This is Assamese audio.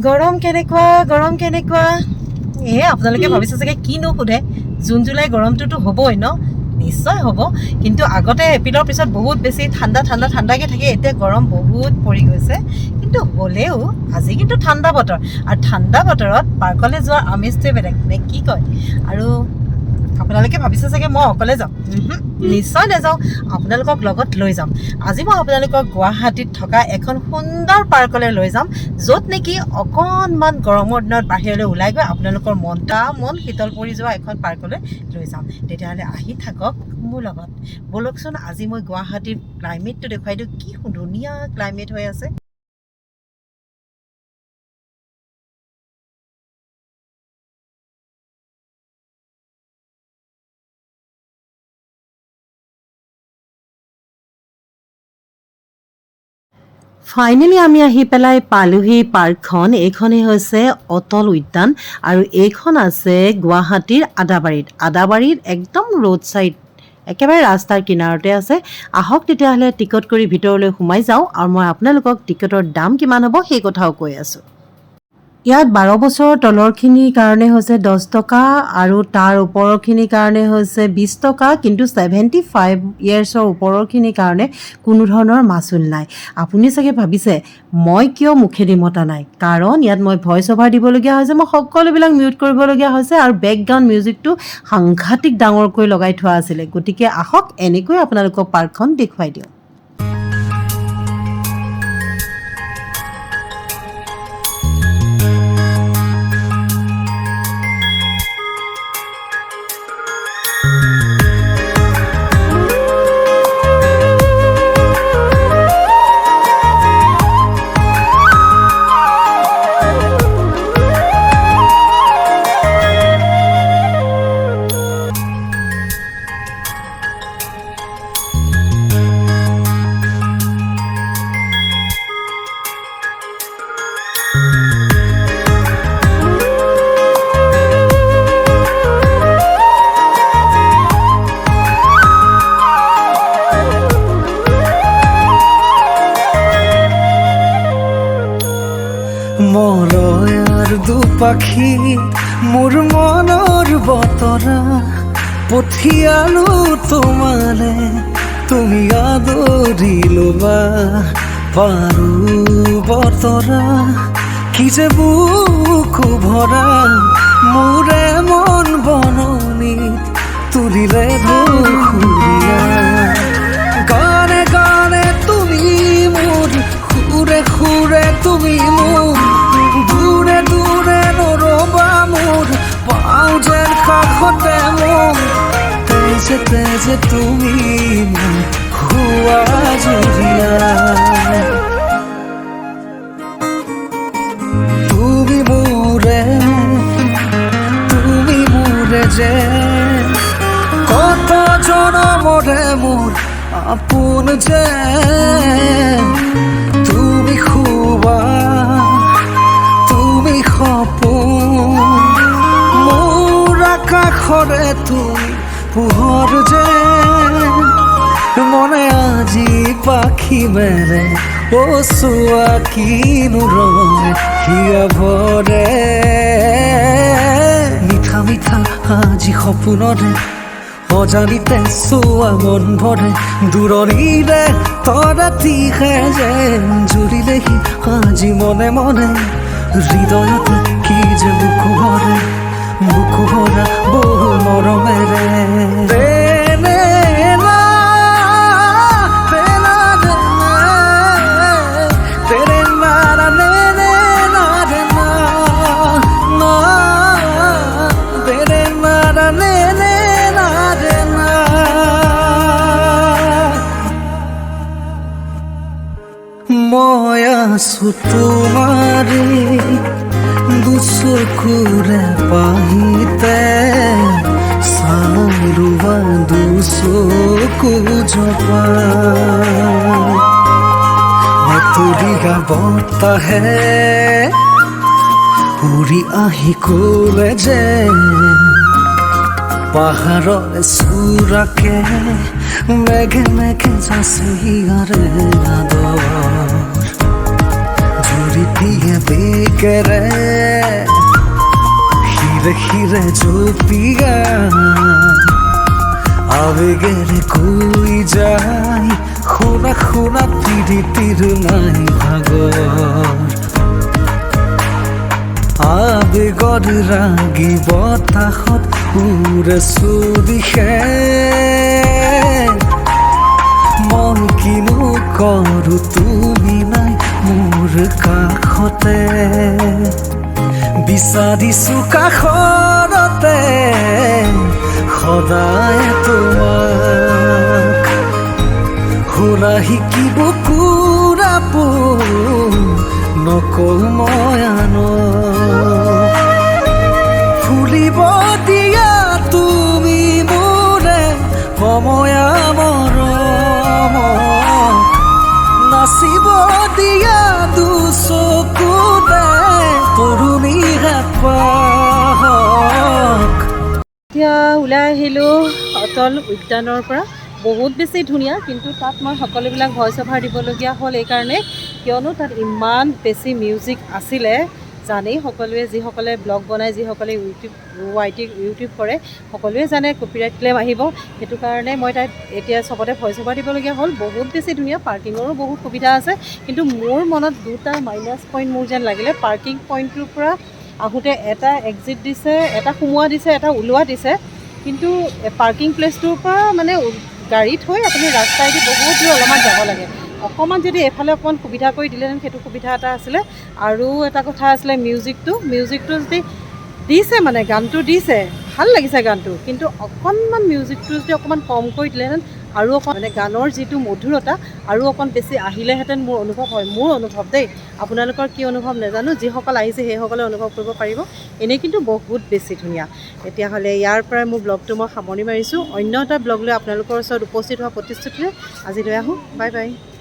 গৰম কেনেকুৱা আপোনালোকে ভাবিছে চাগে কিনো সোধে জুন জুলাই গৰমটোতো হ'বই ন নিশ্চয় হ'ব কিন্তু আগতে এপ্ৰিলৰ পিছত বহুত বেছি ঠাণ্ডাকৈ থাকে এতিয়া গৰম বহুত পৰি গৈছে কিন্তু হ'লেও আজি কিন্তু ঠাণ্ডা বতৰ আৰু ঠাণ্ডা বতৰত পাৰ্কলৈ যোৱাৰ আমেজটোৱে বেলেগ নে কি কয় আৰু আপোনালোকে ভাবিছে চাগে মই অকলে যাম নিশ্চয় নাযাওঁ আপোনালোকক লগত লৈ যাম আজি মই আপোনালোকক গুৱাহাটীত থকা এখন সুন্দৰ পাৰ্কলৈ লৈ যাম য'ত নেকি অকণমান গৰমৰ দিনত বাহিৰলৈ ওলাই গৈ আপোনালোকৰ মন শীতল পৰি যোৱা এখন পাৰ্কলৈ লৈ যাম তেতিয়াহ'লে আহি থাকক মোৰ লগত বলকচোন আজি মই গুৱাহাটীৰ ক্লাইমেটটো দেখুৱাই দিওঁ কি ধুনীয়া ক্লাইমেট হৈ আছে ফাইনেলি আমি আহি পেলাই পালোহি পাৰ্কখন এইখনেই হৈছে অটল উদ্যান আৰু এইখন আছে গুৱাহাটীৰ আদাবাৰীত একদম ৰোড ছাইড একেবাৰে ৰাস্তাৰ কিনাৰতে আছে আহক তেতিয়াহ'লে টিকট কৰি ভিতৰলৈ সোমাই যাওঁ আৰু মই আপোনালোকক টিকটৰ দাম কিমান হ'ব সেই কথাও কৈ আছোঁ ইয়াত 12 বছৰৰ তলৰখিনিৰ কাৰণে হৈছে 10 টকা আৰু তাৰ ওপৰৰখিনিৰ কাৰণে হৈছে 20 টকা কিন্তু 75 ইয়াৰ্ছৰ ওপৰৰখিনিৰ কাৰণে কোনো ধৰণৰ মাচুল নাই আপুনি চাগে ভাবিছে মই কিয় মুখেদি মতা নাই কাৰণ ইয়াত মই ভইচ অভাৰ দিবলগীয়া হৈছে মই সকলোবিলাক মিউট কৰিবলগীয়া হৈছে আৰু বেকগ্ৰাউণ্ড মিউজিকটো সাংঘাতিক ডাঙৰকৈ লগাই থোৱা আছিলে গতিকে আহক এনেকৈ আপোনালোকক পাৰ্কখন দেখুৱাই দিওঁ মৰয়াৰ দুপাখি মোৰ মনৰ বতৰা পঠিয়ালো তোমালে তুমি আদৰি ল'বা পাৰো বতৰা কি যে বুকু ভৰা মোৰে মন বননিত তুলিলে ধুৰীয়া গানে গানে তুমি মোৰ সুৰে সুৰে তুমি মোৰ দূৰে দূৰে নৰবা মোৰ পাওঁ যেন কাষতে মোৰ তেজে তেজে তুমি মোৰ হোৱা জুৰিয়া তুমি মোৰে যে কত জনমৰে মোৰ আপোন যে তুমি খুবা তুমি সপোন মোৰ আকাশৰে তুমি পোহৰ যে মনে আজি পাখি মেলে ও চোৱা কিনো ৰঙে হিয়া ভৰে মিঠা মিঠা আজি সপোনৰে অজানিতে চোৱা মন ভৰে দূৰণিৰে তৰাতিহে যেন জুৰিলেহি আজি মনে মনে হৃদয়তে কি যে বুকু ভৰা বহু মৰমেৰে মই আছো তোমাৰে দুচকুৰে পাহিতে চাৰুৱা দুচকু জপা তুৰিয়া বতাহে উৰি আহি ক'লে যে পাহাৰৰ চূড়াকে মেঘে মেঘে যাচিয়াৰে আদৰ জুৰি দিয়ে বেগ ঝলকেৰে হিৰে হিৰে জপিয়া আবেগেৰে কৈ যায় শুনা শুনা পীড়িতিৰ নাই ভাগৰ আবেগৰ ৰাগী বতাহত উৰে চুদিশে মন কিনো কৰো তুমি নাই মোৰ কাষতে বিচাৰিছো কাষৰতে সদায় তোমাক শুনা শিকিব কুৰাপো নকওঁ মই আনক ফুলিব দিয়া তুমি মোৰে সময়া মৰম নাচিব দিয়া দুচকুতে তৰুণী হাতপাক এতিয়া ওলাই আহিলোঁ অটল উদ্যানৰ পৰা বহুত বেছি ধুনীয়া কিন্তু তাত মই সকলোবিলাক ভইচ অভাৰ দিবলগীয়া হ'ল এইকাৰণে কিয়নো তাত ইমান বেছি মিউজিক আছিলে জানেই সকলোৱে যিসকলে ব্লগ বনায় যিসকলে ইউটিউব কৰে সকলোৱে জানে কপিৰাইট ক্লেইম আহিব সেইটো কাৰণে মই তাত এতিয়া চবতে ভইচ অভাৰ দিবলগীয়া হ'ল বহুত বেছি ধুনীয়া পাৰ্কিঙৰো বহুত সুবিধা আছে কিন্তু মোৰ মনত দুটা মাইনাছ পইণ্ট মোৰ যেন লাগিলে পাৰ্কিং পইণ্টটোৰ পৰা আহোঁতে এটা এক্সিট দিছে এটা সোমোৱা দিছে এটা ওলোৱা দিছে কিন্তু পাৰ্কিং প্লেচটোৰ পৰা মানে গাড়ী থৈ আপুনি ৰাস্তাইদি বহুত দূৰ অলপমান যাব লাগে অকণমান যদি এফালে অকণমান সুবিধা কৰি দিলেহেঁতেন সেইটো সুবিধা এটা আছিলে আৰু এটা কথা আছিলে মিউজিকটো যদি দিছে মানে গানটো দিছে ভাল লাগিছে গানটো কিন্তু অকণমান মিউজিকটো যদি অকণমান কম কৰি দিলেহেঁতেন আৰু অকণ মানে গানৰ যিটো মধুৰতা আৰু অকণ বেছি আহিলেহেঁতেন মোৰ অনুভৱ হয় মোৰ অনুভৱ দেই আপোনালোকৰ কি অনুভৱ নাজানো যিসকল আহিছে সেইসকলে অনুভৱ কৰিব পাৰিব এনেই কিন্তু বহুত বেছি ধুনীয়া তেতিয়াহ'লে ইয়াৰ পৰাই মোৰ ব্লগটো মই সামৰণি মাৰিছোঁ অন্য এটা ব্লগ লৈ আপোনালোকৰ ওচৰত উপস্থিত হোৱা প্ৰতিশ্ৰুতিৰে আজিলৈ আহোঁ বাই বাই